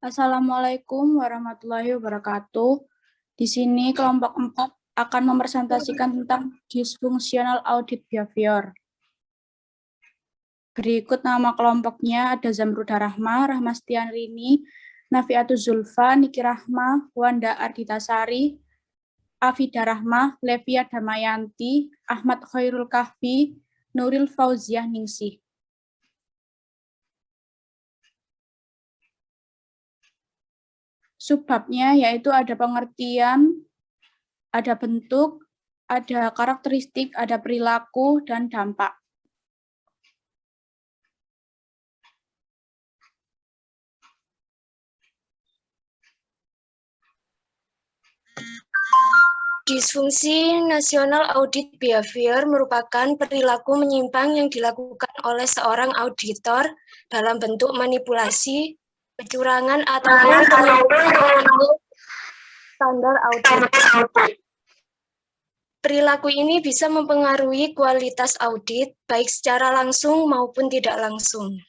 Assalamualaikum warahmatullahi wabarakatuh. Di sini kelompok 4 akan mempresentasikan tentang dysfunctional audit behavior. Berikut nama kelompoknya ada Zamruda Rahma, Rahmastian Rini, Nafiatul Zulfa, Niki Rahma, Wanda Arditasari, Afida Rahma, Levia Damayanti, Ahmad Khairul Kahfi, Nuril Fauziah Ningsih. Subbabnya yaitu ada pengertian, ada bentuk, ada karakteristik, ada perilaku, dan dampak. Disfungsi National Audit Behavior merupakan perilaku menyimpang yang dilakukan oleh seorang auditor dalam bentuk manipulasi, kecurangan, atau standar audit. Perilaku ini bisa mempengaruhi kualitas audit, baik secara langsung maupun tidak langsung.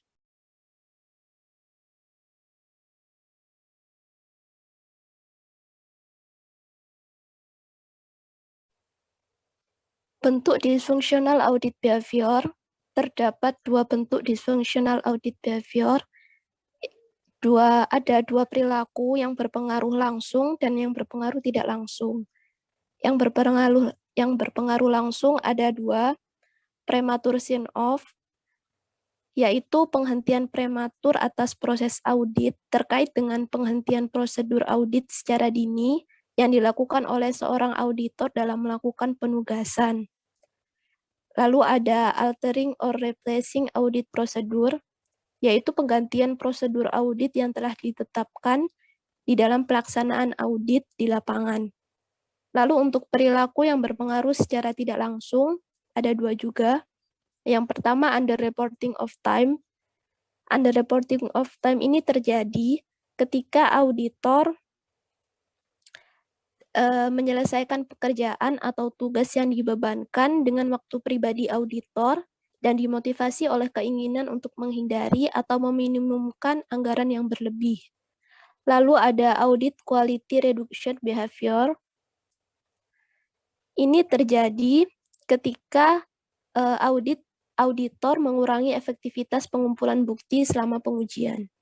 Bentuk dysfunctional audit behavior, terdapat dua bentuk dysfunctional audit behavior. Ada dua perilaku yang berpengaruh langsung dan yang berpengaruh tidak langsung. Yang berpengaruh langsung ada dua, premature sign-off, yaitu penghentian prematur atas proses audit terkait dengan penghentian prosedur audit secara dini yang dilakukan oleh seorang auditor dalam melakukan penugasan. Lalu ada altering or replacing audit procedure, yaitu penggantian prosedur audit yang telah ditetapkan di dalam pelaksanaan audit di lapangan. Lalu untuk perilaku yang berpengaruh secara tidak langsung, ada dua juga. Yang pertama, underreporting of time. Underreporting of time ini terjadi ketika auditor menyelesaikan pekerjaan atau tugas yang dibebankan dengan waktu pribadi auditor dan dimotivasi oleh keinginan untuk menghindari atau meminimumkan anggaran yang berlebih. Lalu ada audit quality reduction behavior. Ini terjadi ketika auditor mengurangi efektivitas pengumpulan bukti selama pengujian.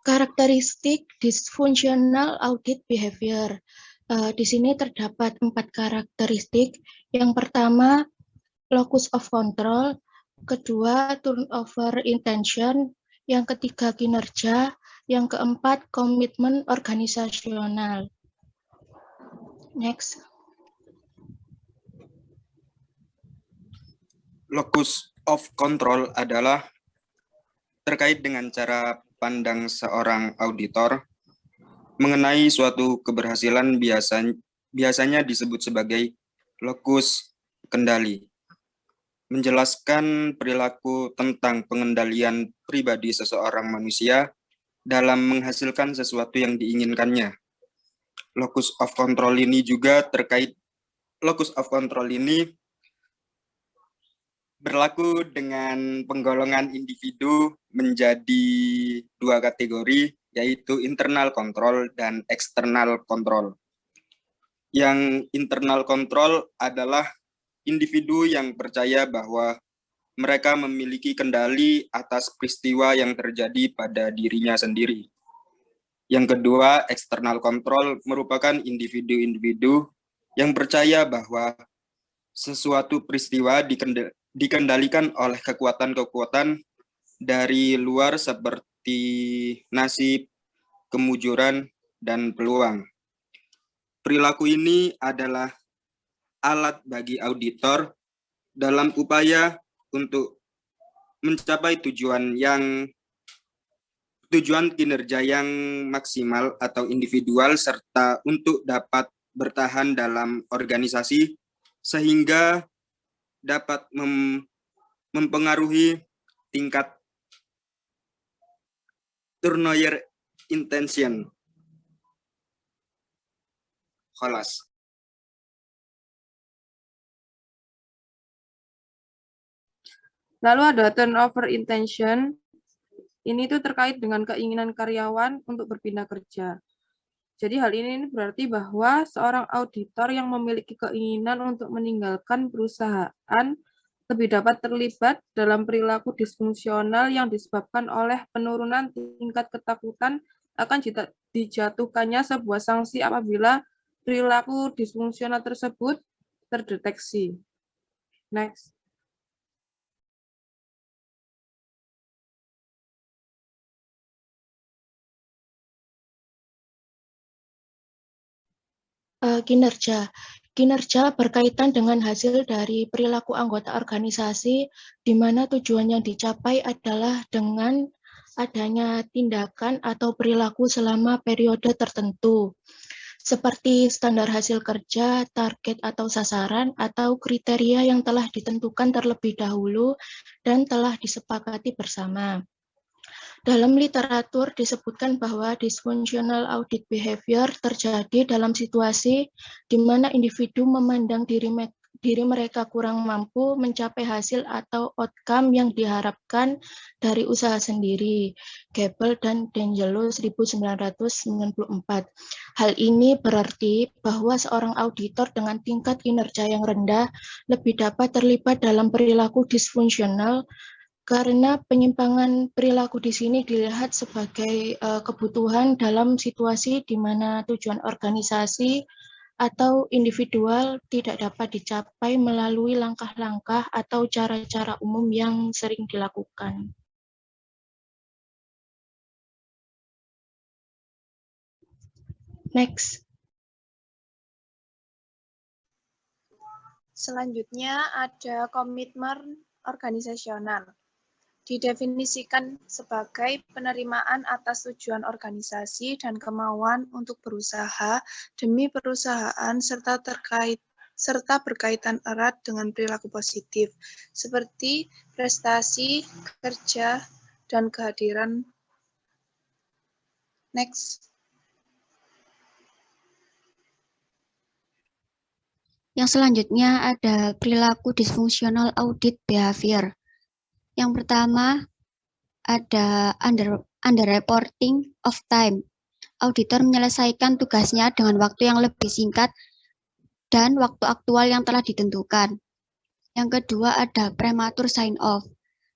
Karakteristik dysfunctional audit behavior. Di sini terdapat 4 karakteristik. Yang pertama, locus of control. Kedua, turnover intention. Yang ketiga, kinerja. Yang keempat, komitmen organisasional. Next. Locus of control adalah terkait dengan cara pandang seorang auditor mengenai suatu keberhasilan biasanya disebut sebagai locus kendali. Menjelaskan perilaku tentang pengendalian pribadi seseorang manusia dalam menghasilkan sesuatu yang diinginkannya. Locus of control ini berlaku dengan penggolongan individu menjadi dua kategori, yaitu internal control dan external control. Yang internal control adalah individu yang percaya bahwa mereka memiliki kendali atas peristiwa yang terjadi pada dirinya sendiri. Yang kedua, external control merupakan individu-individu yang percaya bahwa sesuatu peristiwa dikendalikan oleh kekuatan-kekuatan dari luar seperti nasib, kemujuran, dan peluang. Perilaku ini adalah alat bagi auditor dalam upaya untuk mencapai tujuan kinerja yang maksimal atau individual serta untuk dapat bertahan dalam organisasi sehingga dapat mempengaruhi tingkat turnover intention. Kholas. Lalu ada turnover intention. Ini tuh terkait dengan keinginan karyawan untuk berpindah kerja. Jadi hal ini berarti bahwa seorang auditor yang memiliki keinginan untuk meninggalkan perusahaan lebih dapat terlibat dalam perilaku disfungsional yang disebabkan oleh penurunan tingkat ketakutan akan dijatuhkannya sebuah sanksi apabila perilaku disfungsional tersebut terdeteksi. Next. Kinerja. Kinerja berkaitan dengan hasil dari perilaku anggota organisasi, di mana tujuan yang dicapai adalah dengan adanya tindakan atau perilaku selama periode tertentu, seperti standar hasil kerja, target atau sasaran, atau kriteria yang telah ditentukan terlebih dahulu dan telah disepakati bersama. Dalam literatur disebutkan bahwa dysfunctional audit behavior terjadi dalam situasi di mana individu memandang diri mereka kurang mampu mencapai hasil atau outcome yang diharapkan dari usaha sendiri. Gable dan D'Angelo 1994. Hal ini berarti bahwa seorang auditor dengan tingkat kinerja yang rendah lebih dapat terlibat dalam perilaku disfungsional karena penyimpangan perilaku di sini dilihat sebagai kebutuhan dalam situasi di mana tujuan organisasi atau individual tidak dapat dicapai melalui langkah-langkah atau cara-cara umum yang sering dilakukan. Next. Selanjutnya ada komitmen organisasional. Didefinisikan sebagai penerimaan atas tujuan organisasi dan kemauan untuk berusaha demi perusahaan serta berkaitan erat dengan perilaku positif, seperti prestasi, kerja, dan kehadiran. Next. Yang selanjutnya ada perilaku disfungsional audit behavior. Yang pertama ada underreporting of time. Auditor menyelesaikan tugasnya dengan waktu yang lebih singkat dan waktu aktual yang telah ditentukan. Yang kedua ada premature sign off.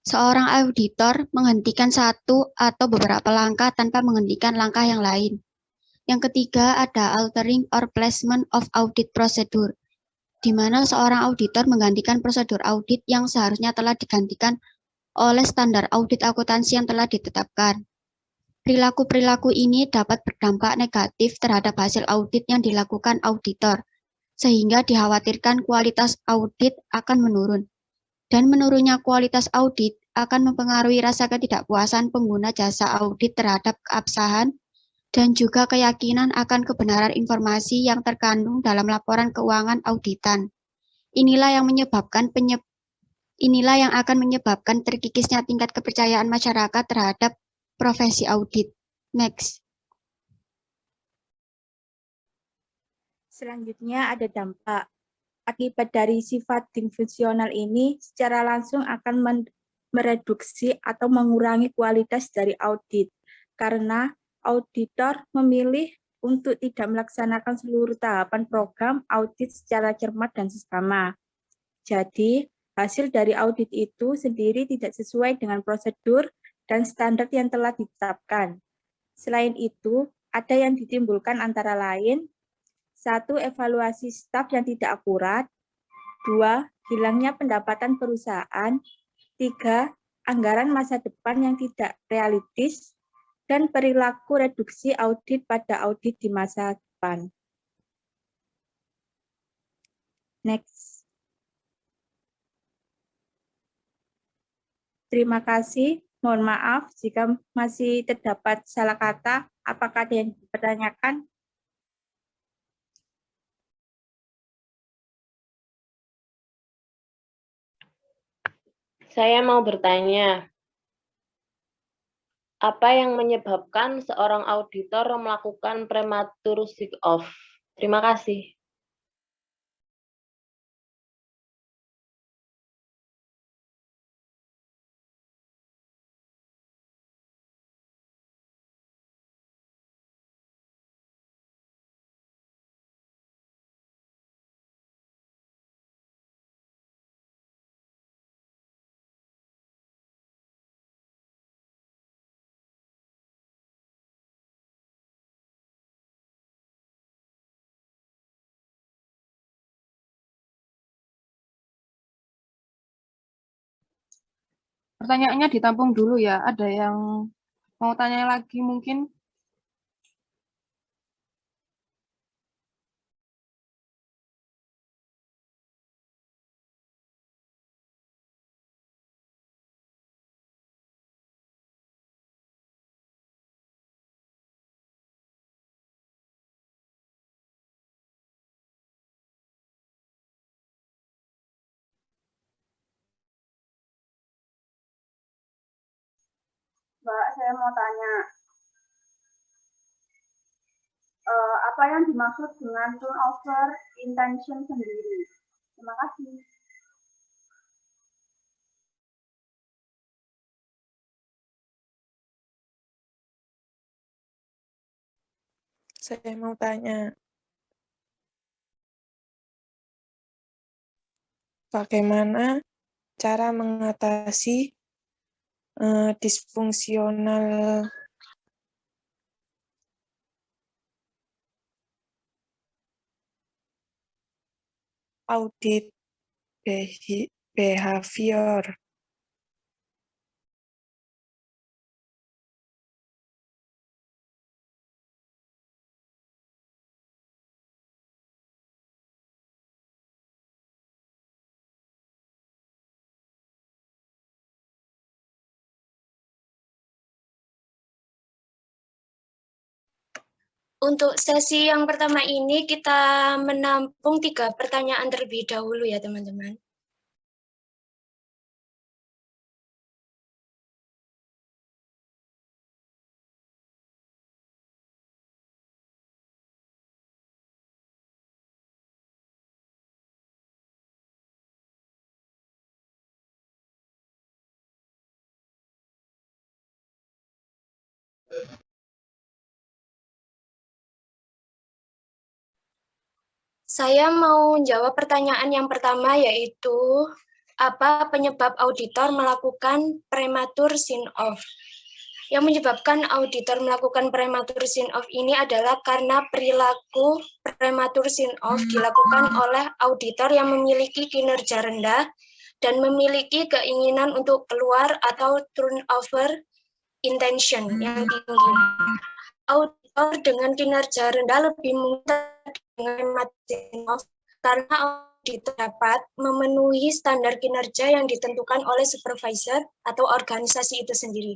Seorang auditor menghentikan satu atau beberapa langkah tanpa menghentikan langkah yang lain. Yang ketiga ada altering or placement of audit procedure, di mana seorang auditor menggantikan prosedur audit yang seharusnya telah digantikan oleh standar audit akuntansi yang telah ditetapkan. Perilaku-perilaku ini dapat berdampak negatif terhadap hasil audit yang dilakukan auditor, sehingga dikhawatirkan kualitas audit akan menurun. Dan menurunnya kualitas audit akan mempengaruhi rasa ketidakpuasan pengguna jasa audit terhadap keabsahan dan juga keyakinan akan kebenaran informasi yang terkandung dalam laporan keuangan auditan. Inilah yang akan menyebabkan terkikisnya tingkat kepercayaan masyarakat terhadap profesi audit. Next. Selanjutnya ada dampak. Akibat dari sifat disfungsional ini secara langsung akan mereduksi atau mengurangi kualitas dari audit, karena auditor memilih untuk tidak melaksanakan seluruh tahapan program audit secara cermat dan seksama. Jadi, hasil dari audit itu sendiri tidak sesuai dengan prosedur dan standar yang telah ditetapkan. Selain itu, ada yang ditimbulkan antara lain, 1. Evaluasi staf yang tidak akurat, 2. Hilangnya pendapatan perusahaan, 3. Anggaran masa depan yang tidak realistis, dan perilaku reduksi audit pada audit di masa depan. Next. Terima kasih. Mohon maaf jika masih terdapat salah kata. Apakah ada yang dipertanyakan? Saya mau bertanya, apa yang menyebabkan seorang auditor melakukan premature sign-off? Terima kasih. Pertanyaannya ditampung dulu ya. Ada yang mau tanya lagi mungkin? Mbak, saya mau tanya, apa yang dimaksud dengan turnover intention sendiri? Terima kasih. Saya mau tanya, bagaimana cara mengatasi disfungsional audit behavior? Untuk sesi yang pertama ini kita menampung 3 pertanyaan terlebih dahulu ya teman-teman. Saya mau jawab pertanyaan yang pertama, yaitu apa penyebab auditor melakukan premature sign-off. Yang menyebabkan auditor melakukan premature sign-off ini adalah karena perilaku premature sign-off dilakukan oleh auditor yang memiliki kinerja rendah dan memiliki keinginan untuk keluar atau turnover intention yang tinggi. Auditor dengan kinerja rendah lebih mudah dengan sign-off karena auditor dapat memenuhi standar kinerja yang ditentukan oleh supervisor atau organisasi itu sendiri.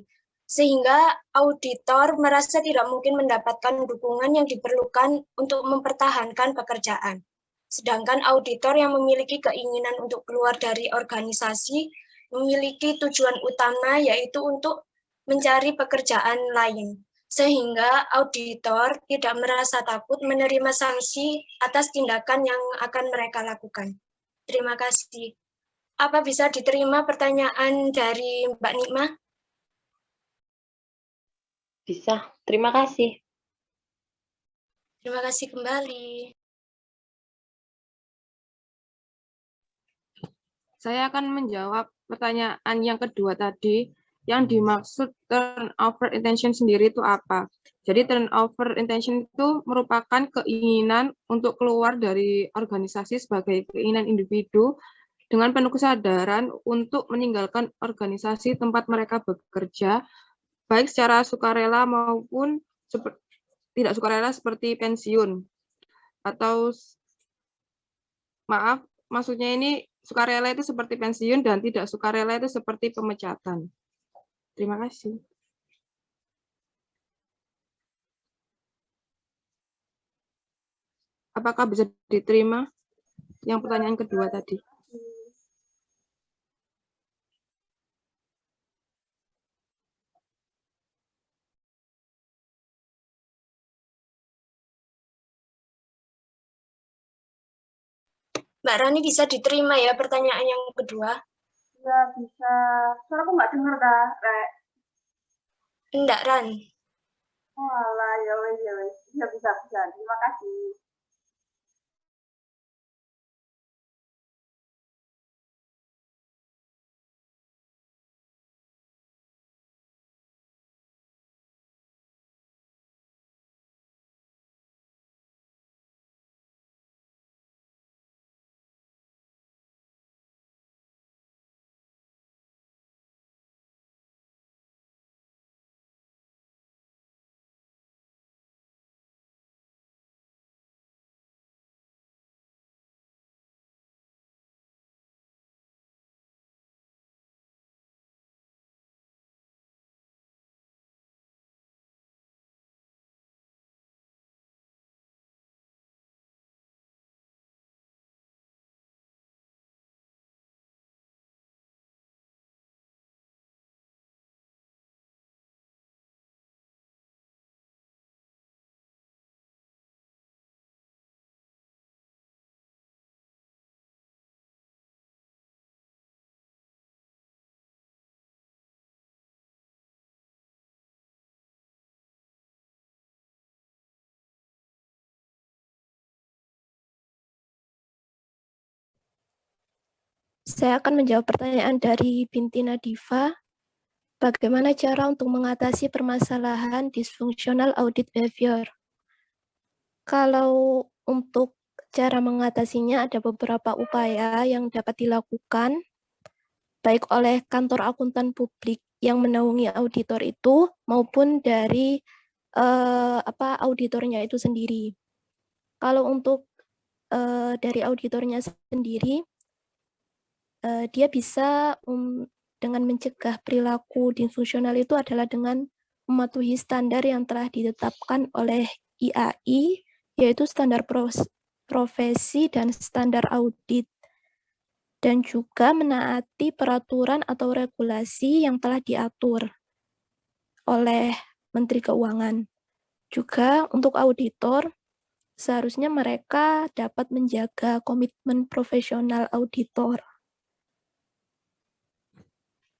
Sehingga auditor merasa tidak mungkin mendapatkan dukungan yang diperlukan untuk mempertahankan pekerjaan. Sedangkan auditor yang memiliki keinginan untuk keluar dari organisasi memiliki tujuan utama yaitu untuk mencari pekerjaan lain. Sehingga auditor tidak merasa takut menerima sanksi atas tindakan yang akan mereka lakukan. Terima kasih. Apa bisa diterima pertanyaan dari Mbak Nikmah? Bisa, terima kasih. Terima kasih kembali. Saya akan menjawab pertanyaan yang kedua tadi. Yang dimaksud turnover intention sendiri itu apa? Jadi turnover intention itu merupakan keinginan untuk keluar dari organisasi sebagai keinginan individu dengan penuh kesadaran untuk meninggalkan organisasi tempat mereka bekerja, baik secara sukarela maupun tidak sukarela seperti pensiun atau maksudnya ini sukarela itu seperti pensiun dan tidak sukarela itu seperti pemecatan. Terima kasih. Apakah bisa diterima yang pertanyaan kedua tadi? Mbak Rani bisa diterima ya pertanyaan yang kedua? Ya, bisa. Soalnya aku nggak dengar dah, Rek. Enggak, Ran. Oh, alah, ya wes, ya wes. Ya, bisa. Terima kasih. Saya akan menjawab pertanyaan dari Binti Nadifa. Bagaimana cara untuk mengatasi permasalahan dysfunctional audit behavior? Kalau untuk cara mengatasinya ada beberapa upaya yang dapat dilakukan baik oleh kantor akuntan publik yang menaungi auditor itu maupun dari auditornya itu sendiri. Kalau untuk dari auditornya sendiri, dia bisa dengan mencegah perilaku disfungsional itu adalah dengan mematuhi standar yang telah ditetapkan oleh IAI, yaitu standar profesi dan standar audit, dan juga menaati peraturan atau regulasi yang telah diatur oleh Menteri Keuangan. Juga untuk auditor, seharusnya mereka dapat menjaga komitmen profesional auditor.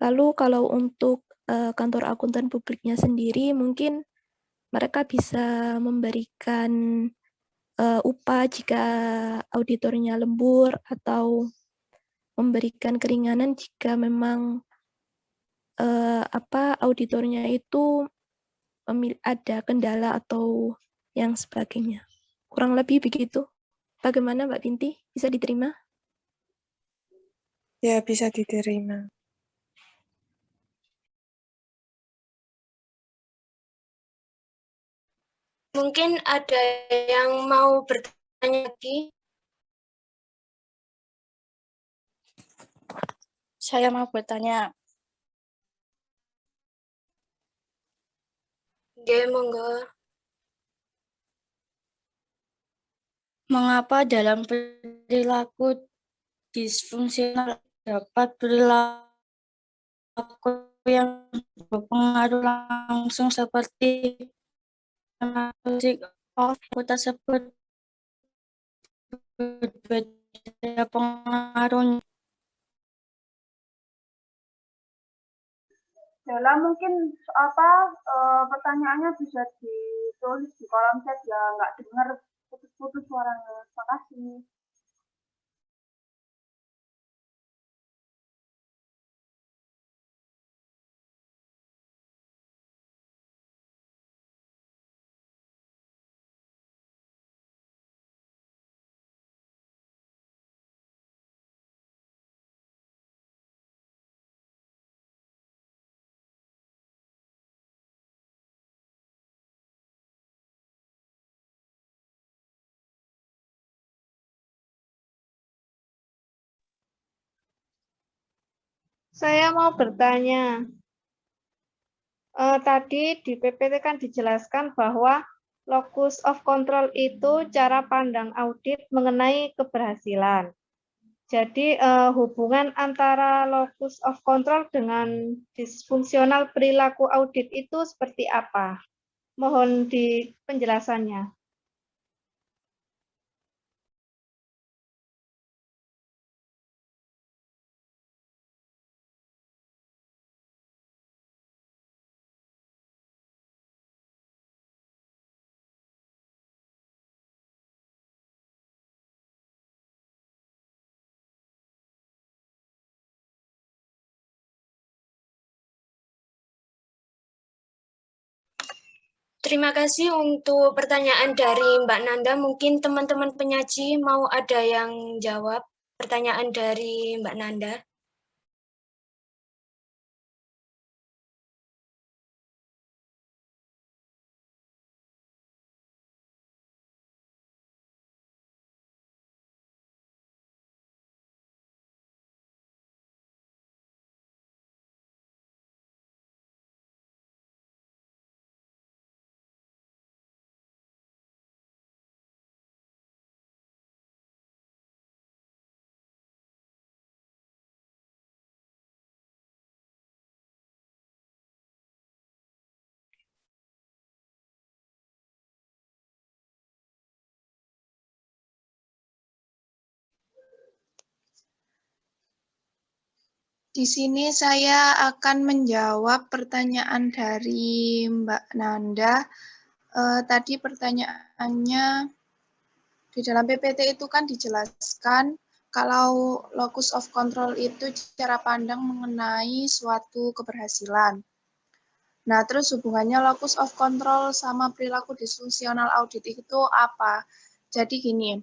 Lalu kalau untuk kantor akuntan publiknya sendiri, mungkin mereka bisa memberikan upah jika auditornya lembur atau memberikan keringanan jika memang auditornya itu ada kendala atau yang sebagainya. Kurang lebih begitu. Bagaimana Mbak Binti? Bisa diterima? Ya, bisa diterima. Mungkin ada yang mau bertanya lagi? Saya mau bertanya. Oke, monggo. Mengapa dalam perilaku disfungsional dapat perilaku yang berpengaruh langsung seperti musik of tersebut berbeda pengaruhnya? Dalam mungkin pertanyaannya bisa ditulis di kolom chat ya, nggak dengar putus-putus suaranya. Terima kasih. Saya mau bertanya. Tadi di PPT kan dijelaskan bahwa locus of control itu cara pandang audit mengenai keberhasilan. Jadi hubungan antara locus of control dengan disfungsional perilaku audit itu seperti apa? Mohon di penjelasannya. Terima kasih untuk pertanyaan dari Mbak Nanda. Mungkin teman-teman penyaji mau ada yang jawab pertanyaan dari Mbak Nanda. Di sini saya akan menjawab pertanyaan dari Mbak Nanda. Tadi pertanyaannya di dalam PPT itu kan dijelaskan kalau locus of control itu cara pandang mengenai suatu keberhasilan. Nah, terus hubungannya locus of control sama perilaku disfungsional audit itu apa? Jadi gini,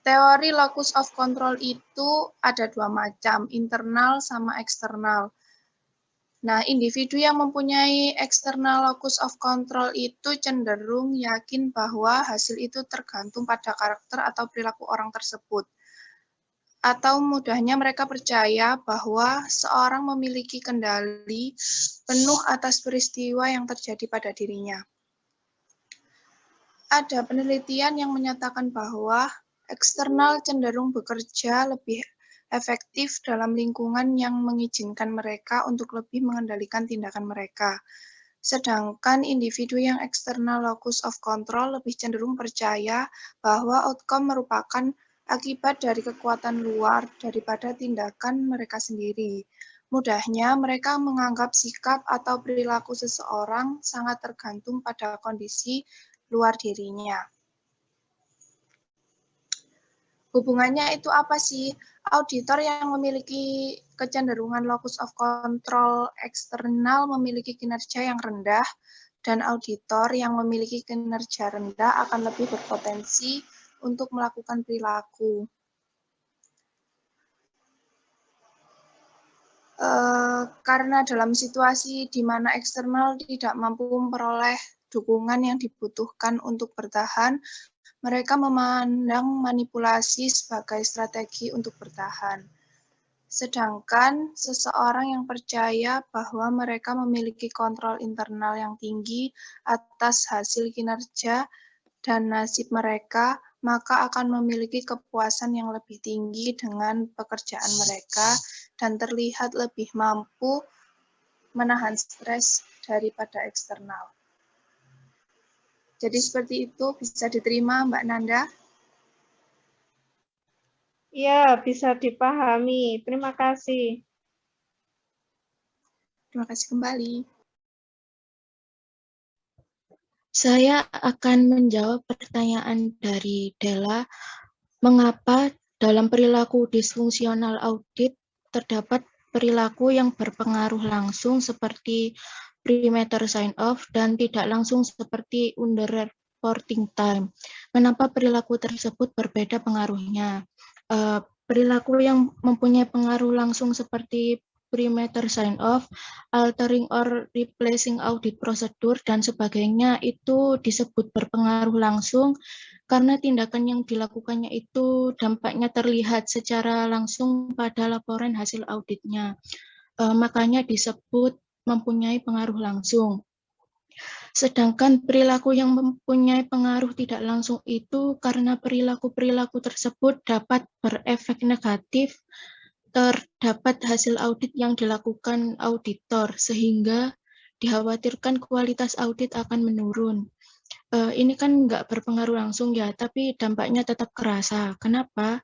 teori locus of control itu ada dua macam, internal sama eksternal. Nah, individu yang mempunyai eksternal locus of control itu cenderung yakin bahwa hasil itu tergantung pada karakter atau perilaku orang tersebut. Atau mudahnya mereka percaya bahwa seorang memiliki kendali penuh atas peristiwa yang terjadi pada dirinya. Ada penelitian yang menyatakan bahwa eksternal cenderung bekerja lebih efektif dalam lingkungan yang mengizinkan mereka untuk lebih mengendalikan tindakan mereka. Sedangkan individu yang eksternal locus of control lebih cenderung percaya bahwa outcome merupakan akibat dari kekuatan luar daripada tindakan mereka sendiri. Mudahnya, mereka menganggap sikap atau perilaku seseorang sangat tergantung pada kondisi luar dirinya. Hubungannya itu apa sih? Auditor yang memiliki kecenderungan locus of control eksternal memiliki kinerja yang rendah, dan auditor yang memiliki kinerja rendah akan lebih berpotensi untuk melakukan perilaku. Karena dalam situasi di mana eksternal tidak mampu memperoleh dukungan yang dibutuhkan untuk bertahan, mereka memandang manipulasi sebagai strategi untuk bertahan. Sedangkan seseorang yang percaya bahwa mereka memiliki kontrol internal yang tinggi atas hasil kinerja dan nasib mereka, maka akan memiliki kepuasan yang lebih tinggi dengan pekerjaan mereka dan terlihat lebih mampu menahan stres daripada eksternal. Jadi seperti itu, bisa diterima Mbak Nanda? Ya, bisa dipahami. Terima kasih. Terima kasih kembali. Saya akan menjawab pertanyaan dari Della, mengapa dalam perilaku disfungsional audit terdapat perilaku yang berpengaruh langsung seperti perimeter sign-off dan tidak langsung seperti under reporting time. Kenapa perilaku tersebut berbeda pengaruhnya? Perilaku yang mempunyai pengaruh langsung seperti perimeter sign-off, altering or replacing audit procedure, dan sebagainya itu disebut berpengaruh langsung karena tindakan yang dilakukannya itu dampaknya terlihat secara langsung pada laporan hasil auditnya. Makanya disebut mempunyai pengaruh langsung. Sedangkan perilaku yang mempunyai pengaruh tidak langsung itu karena perilaku-perilaku tersebut dapat berefek negatif terdapat hasil audit yang dilakukan auditor, sehingga dikhawatirkan kualitas audit akan menurun. Ini kan nggak berpengaruh langsung ya, tapi dampaknya tetap kerasa. Kenapa?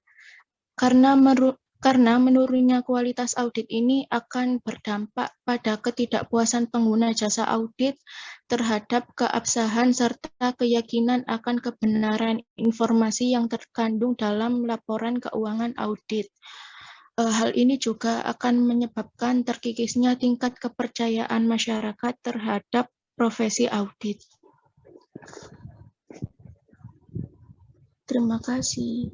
Karena menurunnya kualitas audit ini akan berdampak pada ketidakpuasan pengguna jasa audit terhadap keabsahan serta keyakinan akan kebenaran informasi yang terkandung dalam laporan keuangan audit. Hal ini juga akan menyebabkan terkikisnya tingkat kepercayaan masyarakat terhadap profesi audit. Terima kasih.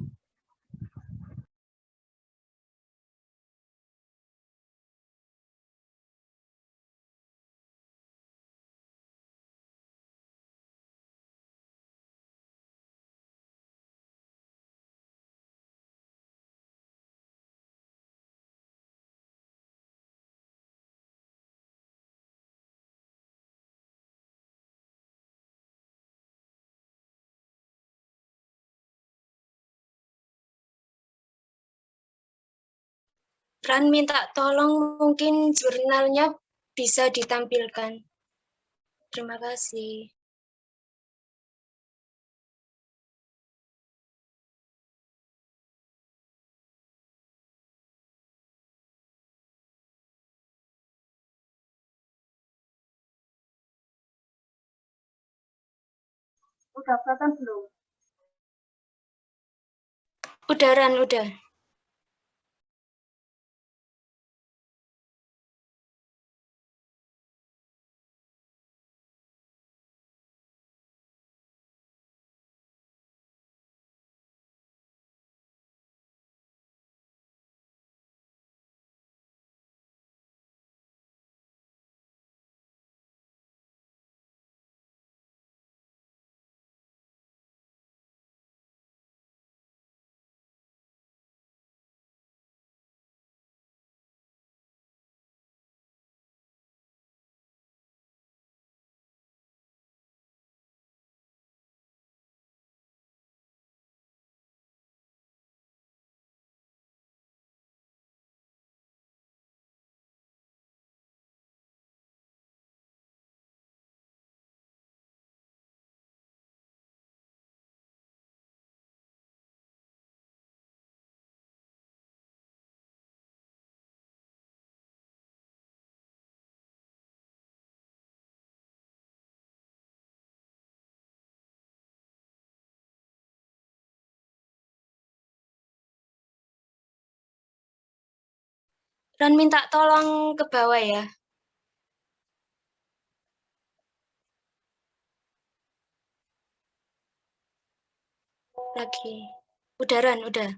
Ran minta tolong mungkin jurnalnya bisa ditampilkan. Terima kasih. Udah kelihatan belum? Udah, Ran, udah. Ran minta tolong ke bawah ya. Lagi. Udah, Ran, udah.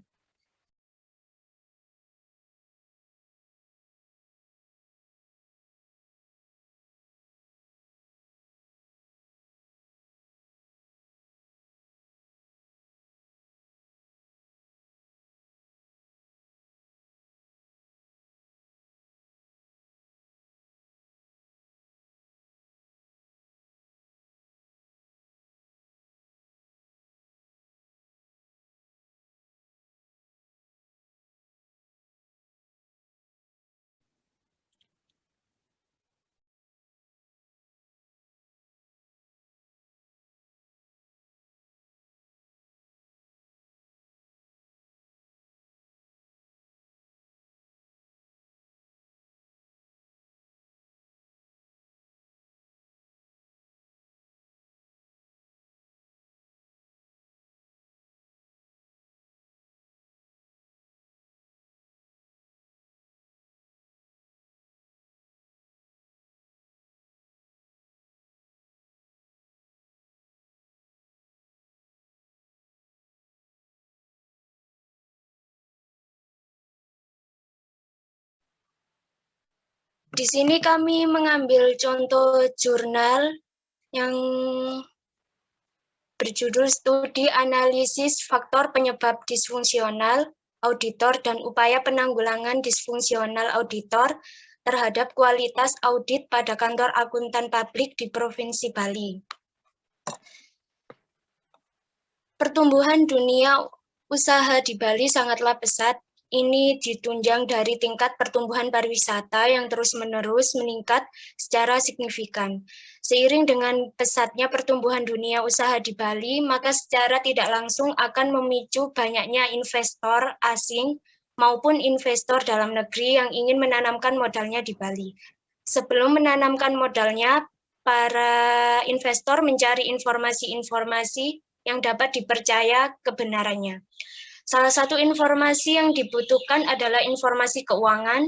Di sini kami mengambil contoh jurnal yang berjudul Studi Analisis Faktor Penyebab Disfungsional Auditor dan Upaya Penanggulangan Disfungsional Auditor terhadap Kualitas Audit pada Kantor Akuntan Publik di Provinsi Bali. Pertumbuhan dunia usaha di Bali sangatlah pesat. Ini ditunjang dari tingkat pertumbuhan pariwisata yang terus-menerus meningkat secara signifikan. Seiring dengan pesatnya pertumbuhan dunia usaha di Bali, maka secara tidak langsung akan memicu banyaknya investor asing maupun investor dalam negeri yang ingin menanamkan modalnya di Bali. Sebelum menanamkan modalnya, para investor mencari informasi-informasi yang dapat dipercaya kebenarannya. Salah satu informasi yang dibutuhkan adalah informasi keuangan.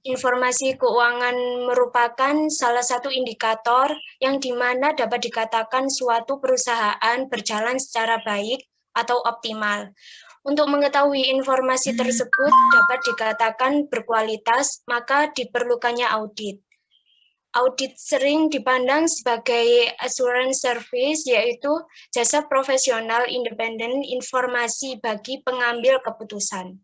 Informasi keuangan merupakan salah satu indikator yang dimana dapat dikatakan suatu perusahaan berjalan secara baik atau optimal. Untuk mengetahui informasi tersebut dapat dikatakan berkualitas, maka diperlukannya audit. Audit sering dipandang sebagai assurance service, yaitu jasa profesional independen informasi bagi pengambil keputusan.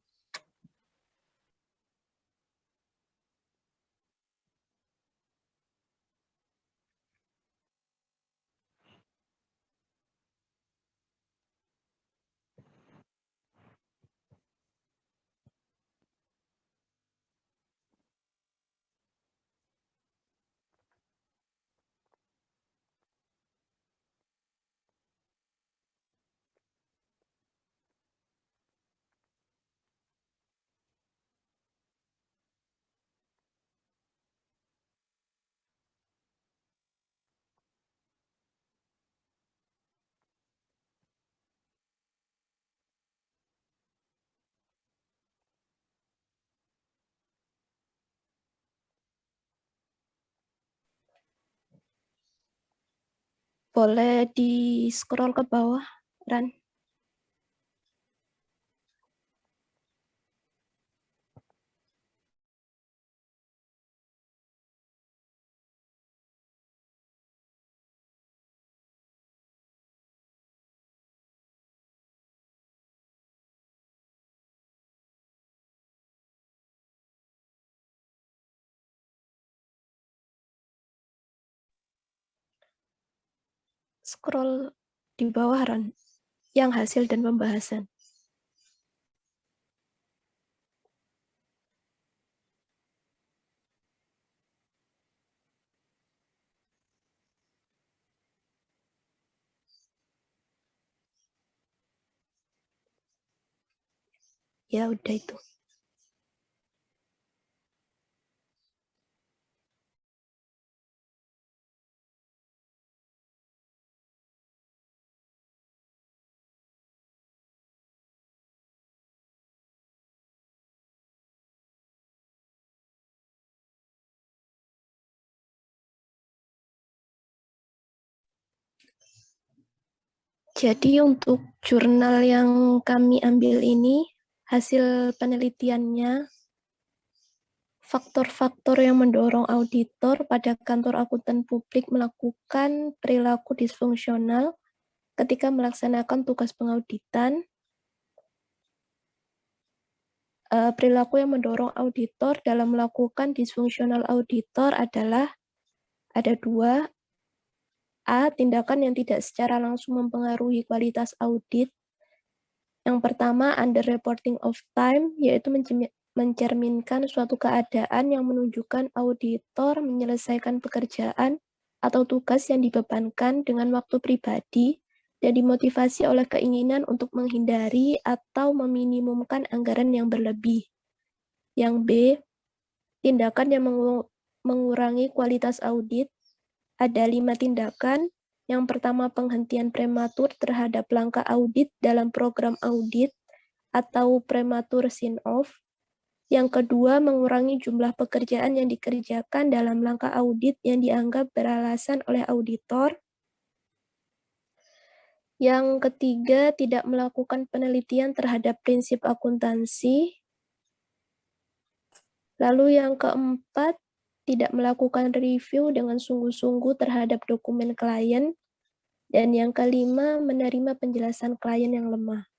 Boleh di-scroll ke bawah, Ran. Scroll di bawah, Ran. Yang hasil dan pembahasan. Ya, udah itu. Jadi untuk jurnal yang kami ambil ini, hasil penelitiannya, faktor-faktor yang mendorong auditor pada kantor akuntan publik melakukan perilaku disfungsional ketika melaksanakan tugas pengauditan. Perilaku yang mendorong auditor dalam melakukan disfungsional auditor adalah ada dua. A. Tindakan yang tidak secara langsung mempengaruhi kualitas audit. Yang pertama, underreporting of time, yaitu mencerminkan suatu keadaan yang menunjukkan auditor menyelesaikan pekerjaan atau tugas yang dibebankan dengan waktu pribadi dan dimotivasi oleh keinginan untuk menghindari atau meminimumkan anggaran yang berlebih. Yang B, tindakan yang mengurangi kualitas audit. Ada 5 tindakan. Yang pertama, penghentian prematur terhadap langkah audit dalam program audit atau prematur sign-off. Yang kedua, mengurangi jumlah pekerjaan yang dikerjakan dalam langkah audit yang dianggap beralasan oleh auditor. Yang ketiga, tidak melakukan penelitian terhadap prinsip akuntansi. Lalu yang keempat, tidak melakukan review dengan sungguh-sungguh terhadap dokumen klien. Dan yang kelima, menerima penjelasan klien yang lemah.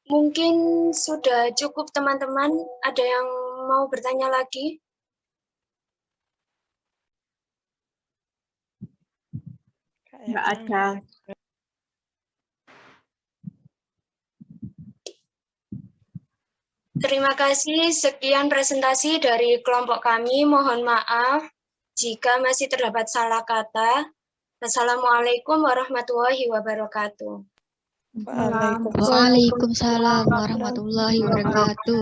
Mungkin sudah cukup teman-teman. Ada yang mau bertanya lagi? Nggak ada. Terima kasih. Sekian presentasi dari kelompok kami. Mohon maaf jika masih terdapat salah kata. Assalamualaikum warahmatullahi wabarakatuh. Waalaikumsalam warahmatullahi wabarakatuh.